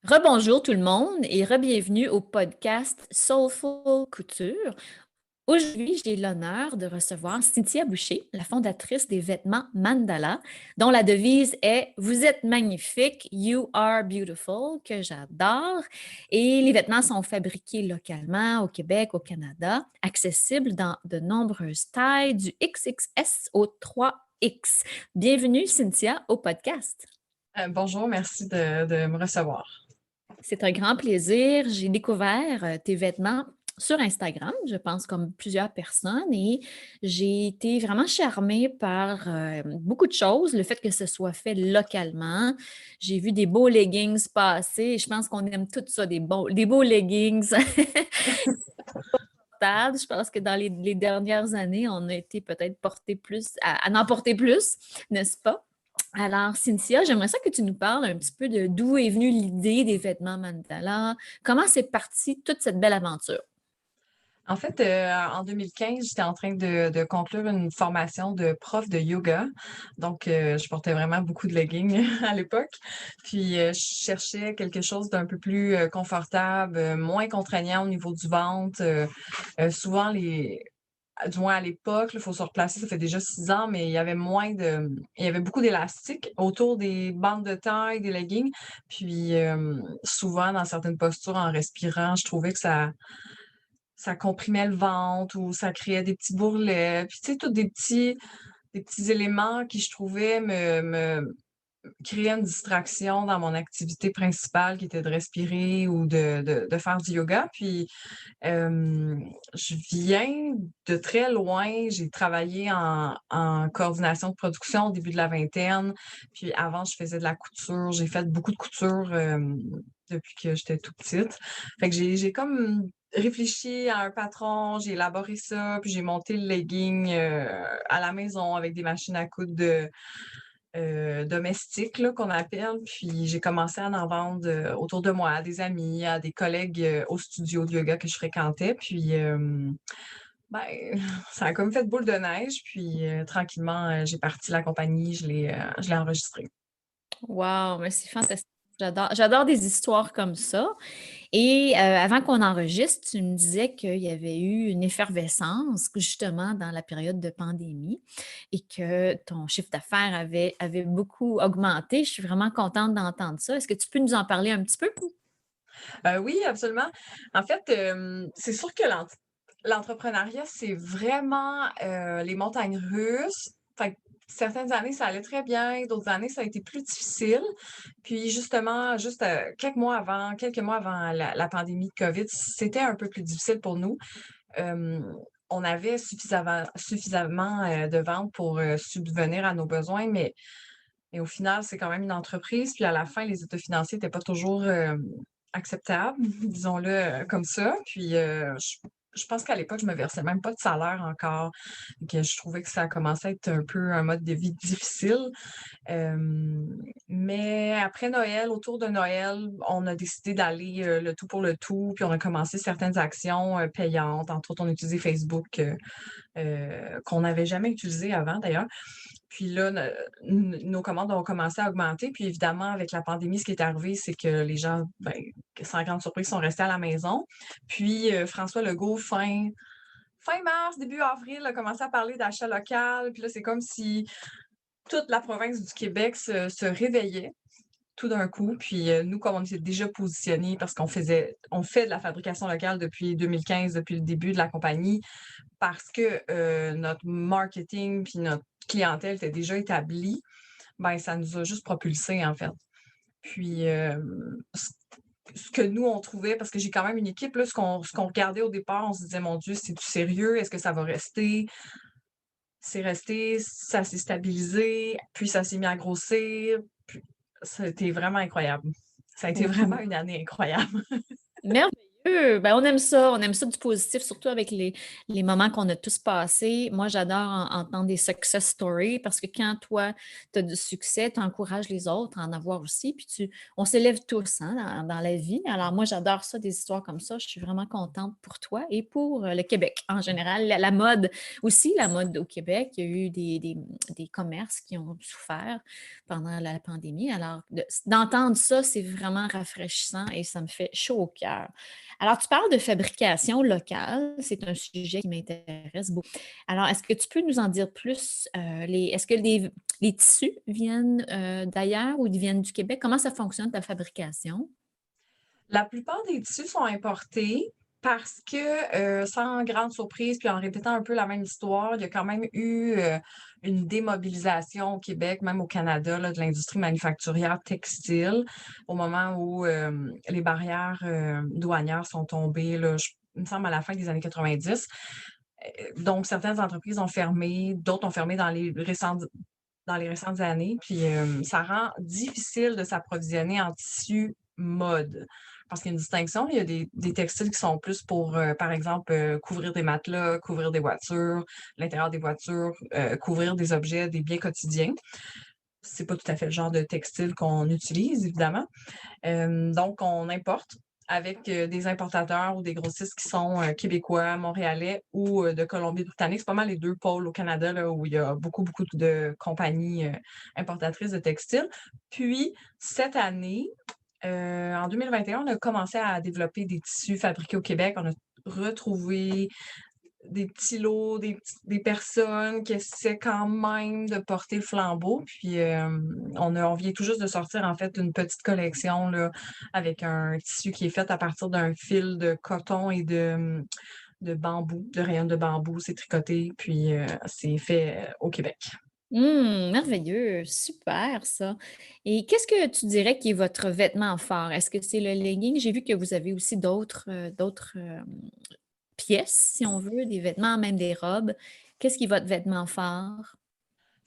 Rebonjour tout le monde et rebienvenue au podcast Soulful Couture. Aujourd'hui, j'ai l'honneur de recevoir Cynthia Boucher, la fondatrice des vêtements Mandala, dont la devise est Vous êtes magnifique, you are beautiful, que j'adore. Et les vêtements sont fabriqués localement au Québec, au Canada, accessibles dans de nombreuses tailles, du XXS au 3X. Bienvenue, Cynthia, au podcast. Bonjour, merci de me recevoir. C'est un grand plaisir. J'ai découvert tes vêtements sur Instagram, je pense comme plusieurs personnes, et j'ai été vraiment charmée par beaucoup de choses, le fait que ce soit fait localement. J'ai vu des beaux leggings passer, et je pense qu'on aime tout ça, des beaux leggings. Je pense que dans les dernières années, on a été peut-être porté plus, à en porter plus, n'est-ce pas? Alors, Cynthia, j'aimerais ça que tu nous parles un petit peu de d'où est venue l'idée des vêtements Mandala. Comment c'est parti toute cette belle aventure? En fait, en 2015, j'étais en train de conclure une formation de prof de yoga. Donc, je portais vraiment beaucoup de leggings à l'époque. Puis, je cherchais quelque chose d'un peu plus confortable, moins contraignant au niveau du ventre. Souvent, du moins à l'époque, il faut se replacer, ça fait déjà 6 ans, mais il y avait beaucoup d'élastique autour des bandes de taille, des leggings. Puis, souvent, dans certaines postures, en respirant, je trouvais que ça comprimait le ventre ou ça créait des petits bourrelets. Puis, tu sais, tous des petits éléments qui, je trouvais, me créaient une distraction dans mon activité principale qui était de respirer ou de faire du yoga. Puis, je viens de très loin. J'ai travaillé en coordination de production au début de la vingtaine. Puis avant, je faisais de la couture. J'ai fait beaucoup de couture, depuis que j'étais toute petite. Fait que j'ai comme réfléchi à un patron, j'ai élaboré ça, puis j'ai monté le legging, à la maison avec des machines à coudre domestiques là, qu'on appelle. Puis j'ai commencé à en vendre, autour de moi, à des amis, à des collègues, au studio de yoga que je fréquentais. Puis, ben, ça a comme fait boule de neige. Puis, tranquillement, j'ai parti la compagnie, je l'ai enregistrée. Wow, mais c'est fantastique. J'adore des histoires comme ça. Et avant qu'on enregistre, tu me disais qu'il y avait eu une effervescence justement dans la période de pandémie et que ton chiffre d'affaires avait beaucoup augmenté. Je suis vraiment contente d'entendre ça. Est-ce que tu peux nous en parler un petit peu? Oui, absolument. En fait, c'est sûr que l'entrepreneuriat, c'est vraiment, les montagnes russes. Fait que certaines années, ça allait très bien, d'autres années, ça a été plus difficile. Puis justement, juste, quelques mois avant la pandémie de COVID, c'était un peu plus difficile pour nous. Hem, on avait suffisamment, de ventes pour, subvenir à nos besoins, mais au final, c'est quand même une entreprise. Puis à la fin, les états financiers n'étaient pas toujours, acceptables, disons-le, comme ça. Puis, je pense qu'à l'époque, je me versais même pas de salaire encore, que je trouvais que ça commençait à être un peu un mode de vie difficile. Mais après Noël, autour de Noël, on a décidé d'aller, le tout pour le tout, puis on a commencé certaines actions, payantes. Entre autres, on a utilisé Facebook, qu'on n'avait jamais utilisé avant d'ailleurs. Puis là, nos commandes ont commencé à augmenter. Puis évidemment, avec la pandémie, ce qui est arrivé, c'est que les gens, ben, sans grande surprise, sont restés à la maison. Puis François Legault, fin mars, début avril, a commencé à parler d'achat local. Puis là, c'est comme si toute la province du Québec se réveillait tout d'un coup. Puis nous, comme on était déjà positionnés, parce on fait de la fabrication locale depuis 2015, depuis le début de la compagnie, parce que notre marketing puis notre clientèle était déjà établie, ben ça nous a juste propulsés, en fait. Puis, ce que nous, on trouvait, parce que j'ai quand même une équipe, là, ce qu'on regardait au départ, on se disait: «Mon Dieu, c'est-tu sérieux? Est-ce que ça va rester?» C'est resté, ça s'est stabilisé, puis ça s'est mis à grossir, puis ça a été vraiment incroyable. Ça a été vraiment une année incroyable. Merveilleux. Ben, on aime ça du positif, surtout avec les moments qu'on a tous passés. Moi, j'adore entendre des success stories parce que quand toi, tu as du succès, tu encourages les autres à en avoir aussi. Puis on s'élève tous hein, dans la vie. Alors moi, j'adore ça, des histoires comme ça. Je suis vraiment contente pour toi et pour le Québec en général. La mode aussi, la mode au Québec, il y a eu des commerces qui ont souffert pendant la pandémie. Alors, d'entendre ça, c'est vraiment rafraîchissant et ça me fait chaud au cœur. Alors, tu parles de fabrication locale, c'est un sujet qui m'intéresse beaucoup. Alors, est-ce que tu peux nous en dire plus? Est-ce que les tissus viennent d'ailleurs ou ils viennent du Québec? Comment ça fonctionne ta fabrication? La plupart des tissus sont importés parce que, sans grande surprise, puis en répétant un peu la même histoire, il y a quand même eu, une démobilisation au Québec, même au Canada, là, de l'industrie manufacturière textile, au moment où, les barrières, douanières sont tombées, là, il me semble à la fin des années 90. Donc certaines entreprises ont fermé, d'autres ont fermé dans les récentes années, puis ça rend difficile de s'approvisionner en tissu mode. Parce qu'il y a une distinction, il y a des textiles qui sont plus pour, par exemple, couvrir des matelas, couvrir des voitures, l'intérieur des voitures, couvrir des objets, des biens quotidiens. C'est pas tout à fait le genre de textile qu'on utilise, évidemment. Donc, on importe avec des importateurs ou des grossistes qui sont québécois, montréalais ou de Colombie-Britannique. C'est pas mal les deux pôles au Canada là, où il y a beaucoup, beaucoup de compagnies importatrices de textiles. Puis, cette année, en 2021, on a commencé à développer des tissus fabriqués au Québec. On a retrouvé des petits lots, des personnes qui essaient quand même de porter le flambeau. Puis, on vient tout juste de sortir, en fait, une petite collection, là, avec un tissu qui est fait à partir d'un fil de coton et de bambou, de rayons de bambou. C'est tricoté, puis c'est fait au Québec. Merveilleux, super ça. Et qu'est-ce que tu dirais qui est votre vêtement fort? Est-ce que c'est le legging? J'ai vu que vous avez aussi d'autres pièces, si on veut, des vêtements, même des robes. Qu'est-ce qui est votre vêtement fort?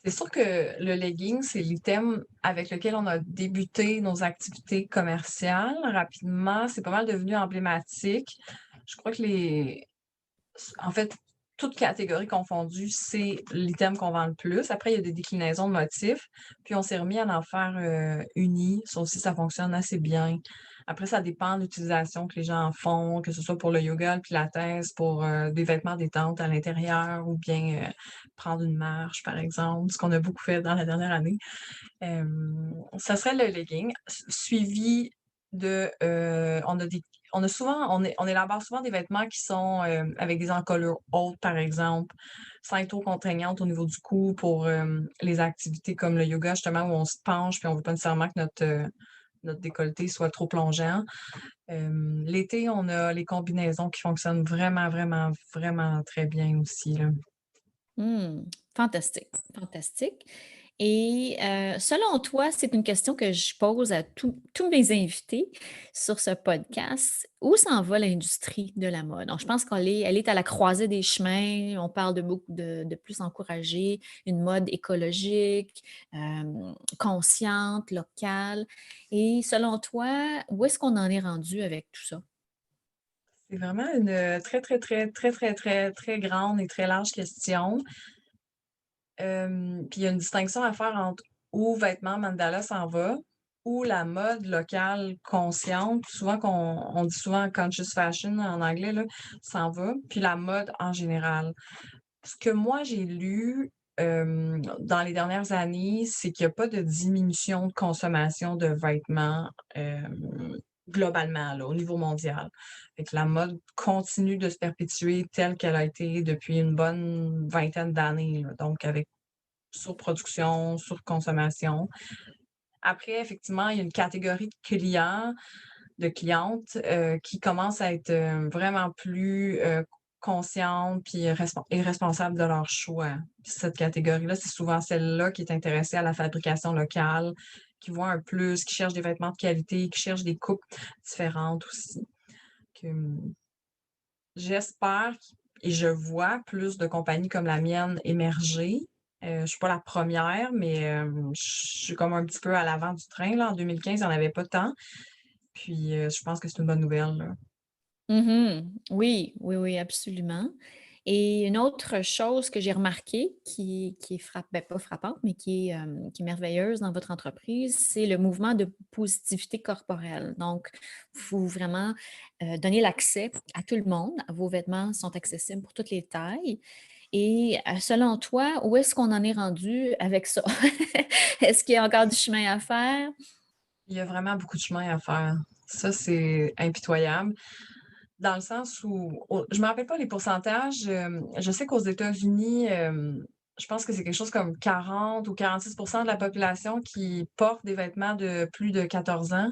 C'est sûr que le legging, c'est l'item avec lequel on a débuté nos activités commerciales rapidement. C'est pas mal devenu emblématique. Je crois que en fait, toutes catégories confondues, c'est l'item qu'on vend le plus. Après, il y a des déclinaisons de motifs. Puis, on s'est remis à en faire uni. Ça aussi, ça fonctionne assez bien. Après, ça dépend de l'utilisation que les gens en font, que ce soit pour le yoga, le pilates, pour des vêtements détente à l'intérieur ou bien prendre une marche, par exemple, ce qu'on a beaucoup fait dans la dernière année. Ça serait le legging, suivi de, on élabore souvent des vêtements qui sont, avec des encolures hautes, par exemple, sans être trop contraignantes au niveau du cou pour, les activités comme le yoga, justement, où on se penche, puis on veut pas nécessairement que notre décolleté soit trop plongeant. L'été, on a les combinaisons qui fonctionnent vraiment, vraiment, vraiment très bien aussi, là. Mmh, fantastique, fantastique. Et selon toi, c'est une question que je pose à tous mes invités sur ce podcast. Où s'en va l'industrie de la mode? Donc, je pense elle est à la croisée des chemins. On parle de plus encourager une mode écologique, consciente, locale. Et selon toi, où est-ce qu'on en est rendu avec tout ça? C'est vraiment une, très, très, très, très, très, très, très grande et très large question. Puis il y a une distinction à faire entre où vêtements mandala s'en va, ou la mode locale consciente, souvent on dit souvent conscious fashion en anglais là, s'en va, puis la mode en général. Ce que moi j'ai lu, dans les dernières années, c'est qu'il y a pas de diminution de consommation de vêtements, globalement là, au niveau mondial. Fait que la mode continue de se perpétuer telle qu'elle a été depuis une bonne vingtaine d'années là, donc avec surproduction, surconsommation. Après, effectivement, il y a une catégorie de clients, de clientes, qui commencent à être, vraiment plus, conscientes puis et responsables de leurs choix. Puis cette catégorie-là, c'est souvent celle-là qui est intéressée à la fabrication locale, qui voit un plus, qui cherche des vêtements de qualité, qui cherche des coupes différentes aussi. Que, j'espère et je vois plus de compagnies comme la mienne émerger. Je suis pas la première, mais je suis comme un petit peu à l'avant du train, là. En 2015, il y en avait pas tant. Puis, je pense que c'est une bonne nouvelle, là. Oui, oui, oui, absolument. Et une autre chose que j'ai remarquée qui est ben, pas frappante, mais qui est merveilleuse dans votre entreprise, c'est le mouvement de positivité corporelle. Donc, il faut vraiment donner l'accès à tout le monde. Vos vêtements sont accessibles pour toutes les tailles. Et selon toi, où est-ce qu'on en est rendu avec ça? Est-ce qu'il y a encore du chemin à faire? Il y a vraiment beaucoup de chemin à faire. Ça, c'est impitoyable. Dans le sens où, je me rappelle pas les pourcentages. Je sais qu'aux États-Unis, je pense que c'est quelque chose comme 40 ou 46% de la population qui porte des vêtements de plus de 14 ans.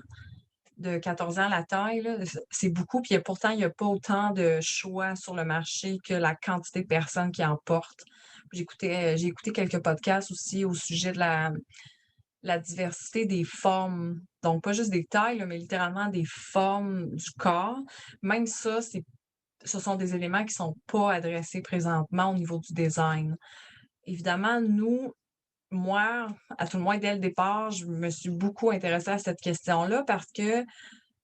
De 14 ans la taille, là, c'est beaucoup. Puis pourtant, il y a pas autant de choix sur le marché que la quantité de personnes qui en portent. J'ai écouté quelques podcasts aussi au sujet de la diversité des formes. Donc, pas juste des tailles, là, mais littéralement des formes du corps. Même ça, ce sont des éléments qui sont pas adressés présentement au niveau du design. Évidemment, moi, à tout le moins dès le départ, je me suis beaucoup intéressée à cette question-là parce que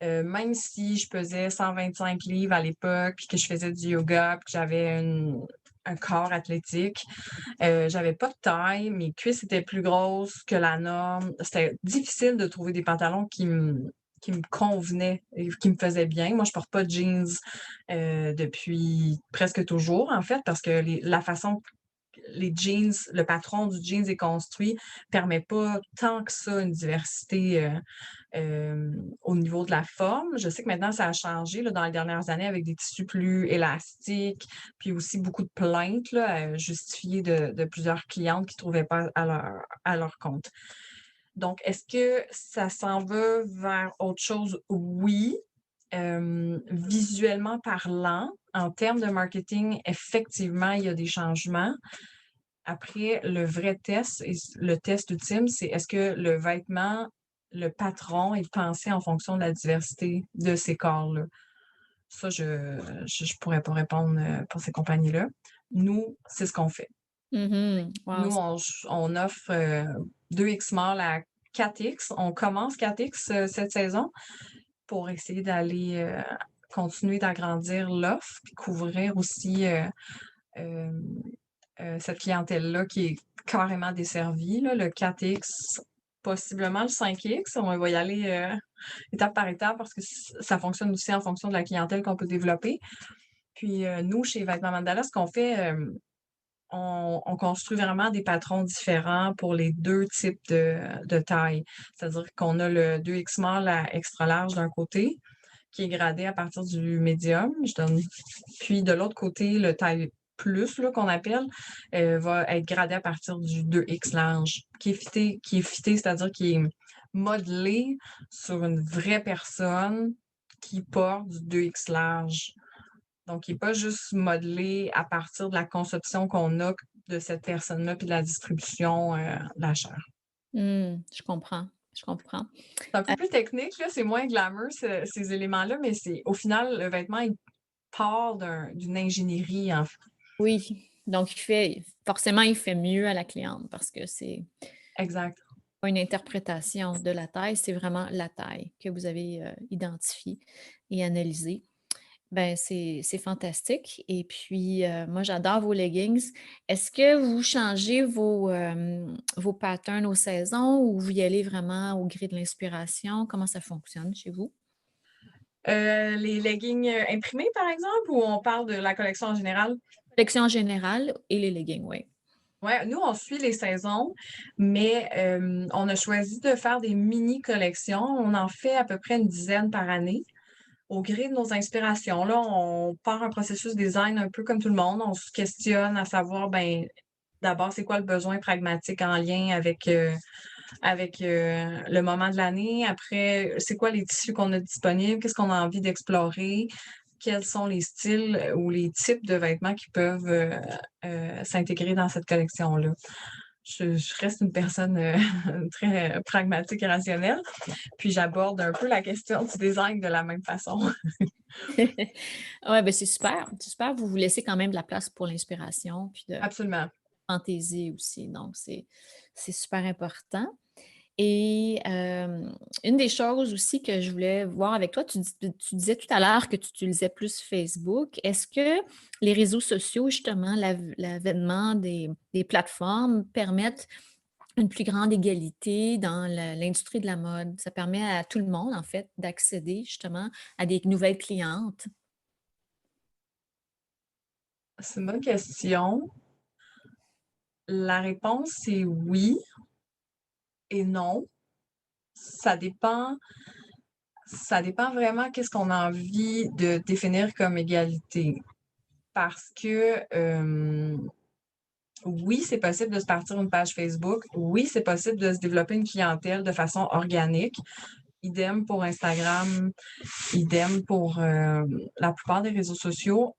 même si je pesais 125 livres à l'époque, puis que je faisais du yoga, puis que j'avais un corps athlétique, j'avais pas de taille, mes cuisses étaient plus grosses que la norme. C'était difficile de trouver des pantalons qui me convenaient et qui me faisaient bien. Moi, je porte pas de jeans depuis presque toujours, en fait, parce que la façon que les jeans, le patron du jeans est construit, permet pas tant que ça une diversité au niveau de la forme. Je sais que maintenant, ça a changé là, dans les dernières années avec des tissus plus élastiques, puis aussi beaucoup de plaintes là, justifiées de plusieurs clientes qui ne trouvaient pas à leur compte. Donc, est-ce que ça s'en va vers autre chose? Oui. Visuellement parlant, en termes de marketing, effectivement, il y a des changements. Après, le vrai test et le test ultime, c'est est-ce que le vêtement, le patron est pensé en fonction de la diversité de ces corps-là? Ça, je pourrais pas répondre pour ces compagnies-là. Nous, c'est ce qu'on fait. Wow. Nous, on offre 2X small à 4X. On commence 4X cette saison pour essayer d'aller continuer d'agrandir l'offre puis couvrir aussi euh, cette clientèle-là qui est carrément desservie, là, le 4X, possiblement le 5X. On va y aller étape par étape parce que ça fonctionne aussi en fonction de la clientèle qu'on peut développer. Puis nous, chez Vêtements Mandala, ce qu'on fait, on construit vraiment des patrons différents pour les deux types de taille. C'est-à-dire qu'on a le 2X small à extra large d'un côté, qui est gradé à partir du médium. Puis de l'autre côté, le taille plus là, qu'on appelle va être gradé à partir du 2X large, qui est fité, c'est-à-dire qui est modelé sur une vraie personne qui porte du 2X large. Donc, il n'est pas juste modelé à partir de la conception qu'on a de cette personne-là puis de la distribution de la chair. Je comprends, je comprends. C'est un peu plus technique, là, c'est moins glamour, ces éléments-là, mais au final, le vêtement, il part d'une ingénierie, en fait. Oui, donc forcément, il fait mieux à la cliente parce que c'est Exact. pas une interprétation de la taille, c'est vraiment la taille que vous avez identifiée et analysée. Ben, c'est fantastique. Et puis, moi, j'adore vos leggings. Est-ce que vous changez vos patterns aux saisons ou vous y allez vraiment au gré de l'inspiration? Comment ça fonctionne chez vous? Les leggings imprimés, par exemple, ou on parle de la collection en général? Collection générale et les leggings, oui. Ouais, nous, on suit les saisons, mais on a choisi de faire des mini-collections. On en fait à peu près une dizaine par année. Au gré de nos inspirations, là, on part un processus design un peu comme tout le monde. On se questionne à savoir, ben, d'abord, c'est quoi le besoin pragmatique en lien avec le moment de l'année. Après, c'est quoi les tissus qu'on a disponibles? Qu'est-ce qu'on a envie d'explorer? Quels sont les styles ou les types de vêtements qui peuvent s'intégrer dans cette collection-là? Je reste une personne très pragmatique et rationnelle, puis j'aborde un peu la question du design de la même façon. Ouais, ben c'est super. C'est super. Vous vous laissez quand même de la place pour l'inspiration puis de Absolument. fantaisie aussi. Donc, c'est super important. Et une des choses aussi que je voulais voir avec toi, tu disais tout à l'heure que tu utilisais plus Facebook. Est-ce que les réseaux sociaux, justement, l'avènement des plateformes permettent une plus grande égalité dans l'industrie de la mode? Ça permet à tout le monde, en fait, d'accéder justement à des nouvelles clientes. C'est une bonne question. La réponse, c'est oui et non. Ça dépend, ça dépend vraiment qu'est-ce qu'on a envie de définir comme égalité. Parce que oui, c'est possible de se partir une page Facebook. Oui, c'est possible de se développer une clientèle de façon organique. Idem pour Instagram, idem pour la plupart des réseaux sociaux.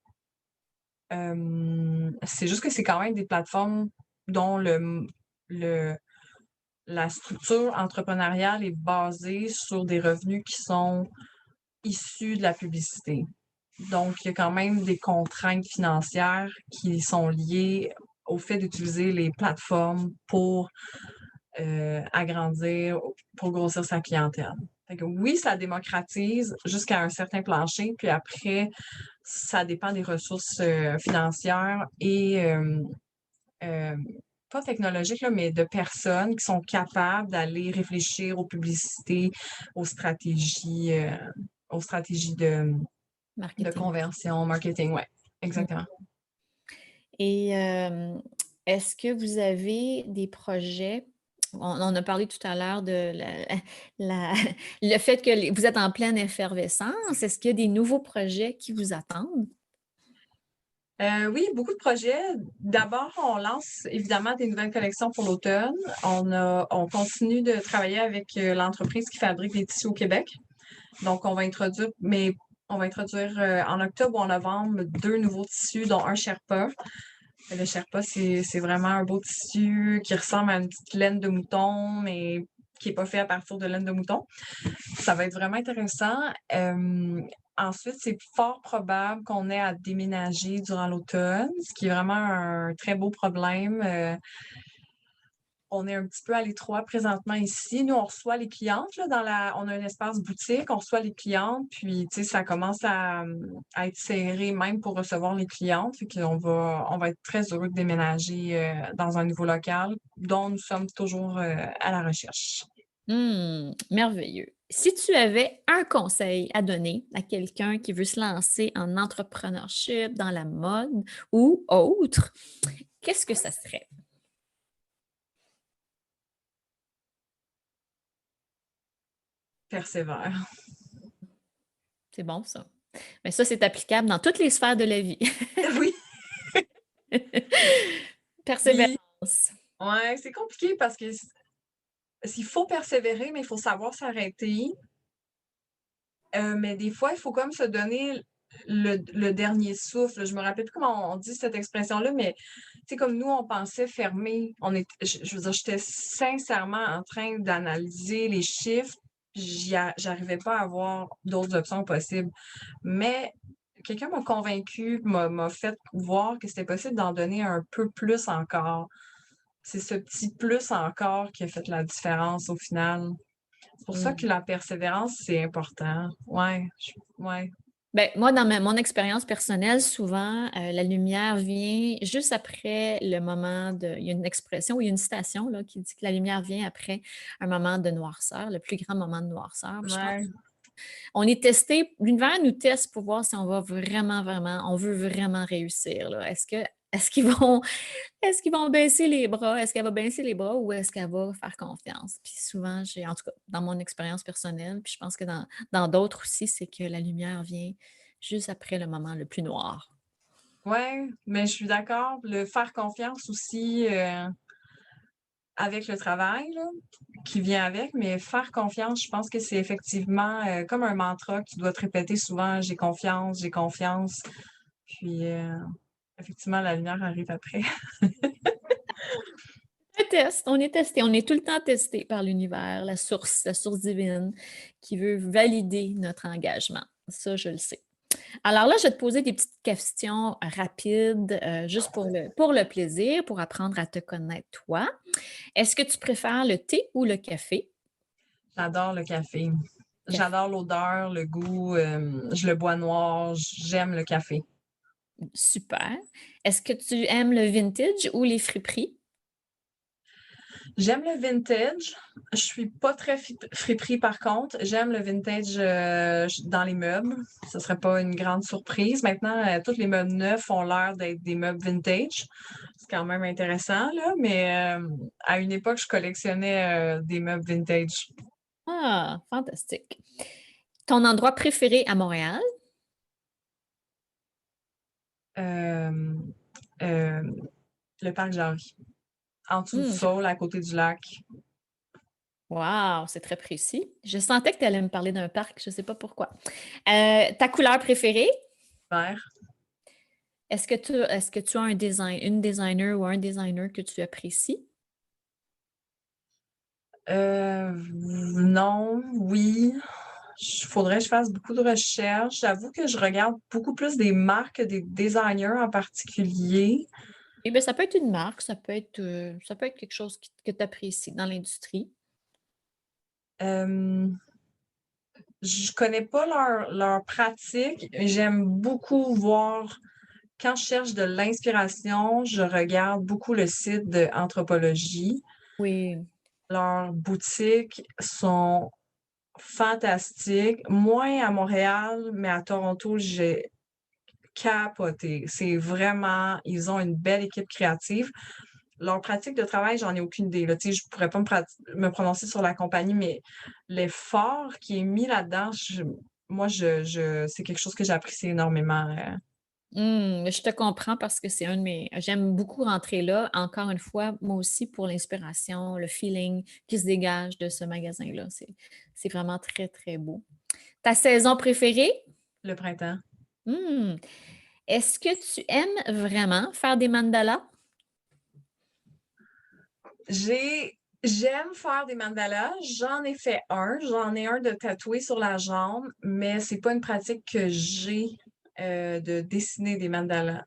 C'est juste que c'est quand même des plateformes dont le, la structure entrepreneuriale est basée sur des revenus qui sont issus de la publicité. Donc, il y a quand même des contraintes financières qui sont liées au fait d'utiliser les plateformes pour agrandir, pour grossir sa clientèle. Fait que oui, ça démocratise jusqu'à un certain plancher, puis après, ça dépend des ressources financières et euh, pas technologiques, là, mais de personnes qui sont capables d'aller réfléchir aux publicités, aux stratégies de Marketing. conversion, marketing, ouais, Mm. exactement. Et est-ce que vous avez des projets? On a parlé tout à l'heure de la- le fait que vous êtes en pleine effervescence. Est-ce qu'il y a des nouveaux projets qui vous attendent? Oui, beaucoup de projets. D'abord, on lance évidemment des nouvelles collections pour l'automne. On continue de travailler avec l'entreprise qui fabrique des tissus au Québec. Donc, on va introduire en octobre ou en novembre 2 nouveaux tissus, dont un Sherpa. Le Sherpa, c'est vraiment un beau tissu qui ressemble à une petite laine de mouton, mais qui n'est pas fait à partir de laine de mouton. Ça va être vraiment intéressant. Ensuite, c'est fort probable qu'on ait à déménager durant l'automne, ce qui est vraiment un très beau problème. On est un petit peu à l'étroit présentement ici. Nous, on reçoit les clientes on a un espace boutique, on reçoit les clientes, puis tu sais, ça commence à être serré même pour recevoir les clientes. Fait on va être très heureux de déménager dans un nouveau local dont nous sommes toujours à la recherche. Merveilleux. Si tu avais un conseil à donner à quelqu'un qui veut se lancer en entrepreneurship, dans la mode ou autre, qu'est-ce que ça serait? Persévère. C'est bon, ça. Mais ça, c'est applicable dans toutes les sphères de la vie. Oui, puis Persévérance. ouais, c'est compliqué parce que s'il faut persévérer, mais il faut savoir s'arrêter. Mais des fois, il faut comme se donner le dernier souffle. Je me rappelle plus comment on dit cette expression-là, mais tu sais, comme nous, on pensait fermer. Je veux dire, j'étais sincèrement en train d'analyser les chiffres, puis j'arrivais pas à avoir d'autres options possibles. Mais quelqu'un m'a convaincu, m'a fait voir que c'était possible d'en donner un peu plus encore. C'est ce petit plus encore qui a fait la différence au final. C'est pour ça que Mm. la persévérance, c'est important. Ouais, ouais. Ben, moi, dans mon expérience personnelle, souvent, la lumière vient juste après le moment de. Il y a une expression ou il y a une citation là, qui dit que la lumière vient après un moment de noirceur, le plus grand moment de noirceur. Puis je pense Ouais. on est testé, l'univers nous teste pour voir si on va vraiment, on veut vraiment réussir, là. Est-ce qu'ils vont, est-ce qu'ils vont baisser les bras? Est-ce qu'elle va baisser les bras ou est-ce qu'elle va faire confiance? Puis souvent, en tout cas, dans mon expérience personnelle, puis je pense que dans d'autres aussi, c'est que la lumière vient juste après le moment le plus noir. Ouais, mais je suis d'accord. Le faire confiance aussi avec le travail là, qui vient avec, mais faire confiance, je pense que c'est effectivement comme un mantra que tu dois te répéter souvent, j'ai confiance, j'ai confiance. Puis effectivement, la lumière arrive après. Un test, on est testé, on est tout le temps testé par l'univers, la source divine qui veut valider notre engagement. Ça, je le sais. Alors là, je vais te poser des petites questions rapides, juste pour le plaisir, pour apprendre à te connaître toi. Est-ce que tu préfères le thé ou le café? J'adore le café. Café, J'adore l'odeur, le goût. Je le bois noir. J'aime le café. super. Est-ce que tu aimes le vintage ou les friperies? J'aime le vintage. Je suis pas très friperie par contre. J'aime le vintage dans les meubles. Ce serait pas une grande surprise. Maintenant, tous les meubles neufs ont l'air d'être des meubles vintage. C'est quand même intéressant, là. Mais à une époque, je collectionnais des meubles vintage. Ah, fantastique. Ton endroit préféré à Montréal? Euh, euh, le parc Jarry. En dessous du Hmm, sol, à côté du lac. wow, c'est très précis. Je sentais que tu allais me parler d'un parc, je ne sais pas pourquoi. Ta couleur préférée? Vert. Est-ce que tu as une designer ou un designer que tu apprécies? Non, oui. Faudrait que je fasse beaucoup de recherches. J'avoue que je regarde beaucoup plus des marques que des designers en particulier. Eh bien, ça peut être une marque, ça peut être quelque chose que tu apprécies dans l'industrie. Euh, je connais pas leur pratique. J'aime beaucoup voir, quand je cherche de l'inspiration, je regarde beaucoup le site de Anthropologie. Oui. Leurs boutiques sont fantastiques. Moins à Montréal, mais à Toronto, j'ai capoté. C'est vraiment, ils ont une belle équipe créative. Leur pratique de travail, j'en ai aucune idée. Là. Tu sais, je pourrais pas me prononcer sur la compagnie, mais l'effort qui est mis là-dedans, c'est quelque chose que j'apprécie énormément. Je te comprends parce que c'est un de mes. J'aime beaucoup rentrer là. Encore une fois, moi aussi, pour l'inspiration, le feeling qui se dégage de ce magasin-là. C'est vraiment très, très beau. Ta saison préférée? Le printemps. Hmm. Est-ce que tu aimes vraiment faire des mandalas? J'aime faire des mandalas. J'en ai fait un. J'en ai un de tatoué sur la jambe, mais c'est pas une pratique que j'ai de dessiner des mandalas.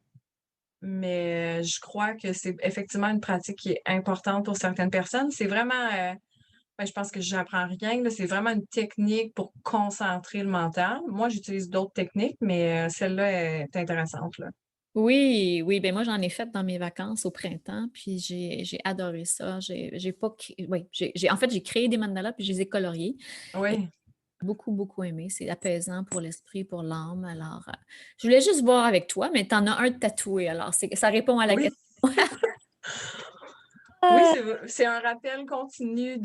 Mais je crois que c'est effectivement une pratique qui est importante pour certaines personnes. C'est vraiment, ben, je pense que j'apprends rien, là. C'est vraiment une technique pour concentrer le mental. Moi, j'utilise d'autres techniques, mais celle-là est intéressante, là. Oui, oui, ben moi j'en ai fait dans mes vacances au printemps, puis j'ai adoré ça. J'ai pas, oui, en fait j'ai créé des mandalas puis je les ai coloriés. Et Oui, j'ai beaucoup beaucoup aimé. C'est apaisant pour l'esprit, pour l'âme. Alors, je voulais juste voir avec toi, mais tu en as un de tatoué. Alors, ça répond à la oui, question. oui, c'est un rappel continu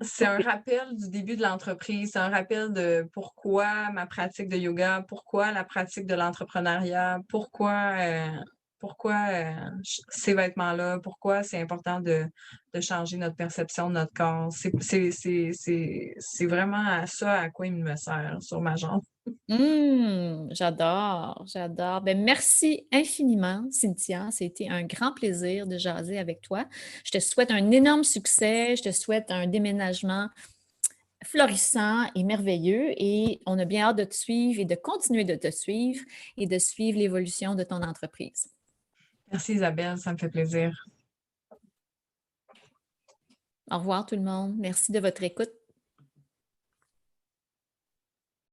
c'est un rappel du début de l'entreprise. C'est un rappel de pourquoi ma pratique de yoga, pourquoi la pratique de l'entrepreneuriat, pourquoi ces vêtements-là, pourquoi c'est important de changer notre perception de notre corps. C'est vraiment à ça à quoi il me sert sur ma jambe. J'adore, j'adore. Ben, merci infiniment, Cynthia. C'était un grand plaisir de jaser avec toi. Je te souhaite un énorme succès. Je te souhaite un déménagement florissant et merveilleux. Et on a bien hâte de te suivre et de continuer de te suivre et de suivre l'évolution de ton entreprise. Merci Isabelle, ça me fait plaisir. Au revoir tout le monde. Merci de votre écoute.